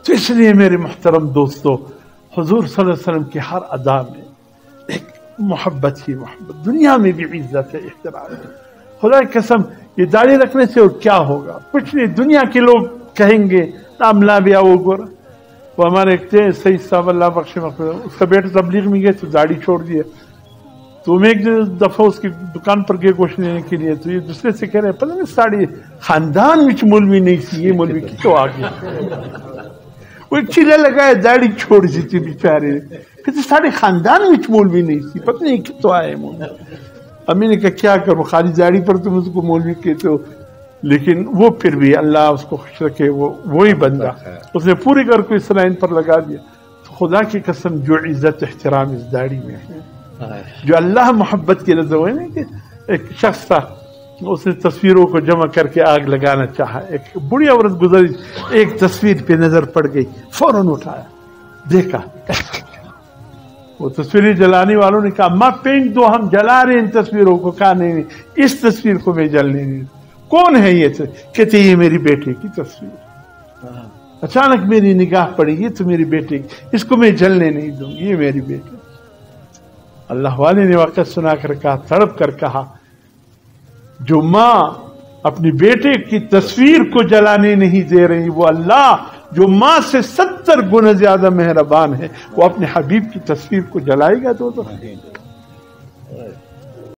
تو اس لیے میرے محترم دوستو، حضور صلی اللہ علیہ وسلم کی ہر ادا میں ایک محبت ہی محبت، دنیا میں بھی عزت ہے، احترام ہے۔ خدا کی قسم یہ داڑھی رکھنے سے اور کیا ہوگا؟ کچھ نہیں، دنیا کے لوگ کہیں گے عملہ بھی وہ گورا۔ وہ ہمارے ایک تھے سید صاحب، اللہ بخش مغفرت، اس کا بیٹا تبلیغ میں گئے تو داڑھی چھوڑ دیا۔ تو میں ایک دفعہ اس کی دکان پر گئے گوشت لینے کے لیے، تو یہ دوسرے سے کہہ رہے پتہ نہیں ساڑی خاندان میں مولوی نہیں سی، یہ مولوی کی تو آ گیا، وہ چیلے لگائے داڑھی چھوڑ دی تھی بیچارے، پھر ساڑے خاندان میں مولوی نہیں سی، پتہ نہیں کتوں آئے مولوی۔ اب میں نے کہا کیا کرو، خالی داڑھی پر تم اس کو مولوی کہتے ہو، لیکن وہ پھر بھی اللہ اس کو خوش رکھے، وہی بندہ اس نے پوری گھر کو اس لائن پر لگا دیا۔ تو خدا کی قسم جو عزت احترام اس داڑھی میں ہے، جو اللہ محبت کے لذ ہے نا، کہ ایک شخص تھا اس نے تصویروں کو جمع کر کے آگ لگانا چاہا، ایک بڑی عورت گزری، ایک تصویر پہ نظر پڑ گئی، فوراً اٹھایا دیکھا، وہ تصویریں جلانے والوں نے کہا ماں پینک دو، ہم جلا رہے ہیں ان تصویروں کو۔ کہا نہیں اس تصویر کو میں جلنے نہیں دوں۔ کون ہے یہ؟ کہتے یہ میری بیٹے کی تصویر۔ اچانک میری نگاہ پڑی، یہ تو میری بیٹے کی، اس کو میں جلنے نہیں دوں، یہ میری بیٹی۔ اللہ والے نے واقعہ سنا کر کہا، تڑپ کر کہا، جو ماں اپنی بیٹے کی تصویر کو جلانے نہیں دے رہی، وہ اللہ جو ماں سے 70 گنا زیادہ مہربان ہے، وہ اپنے حبیب کی تصویر کو جلائے گا تو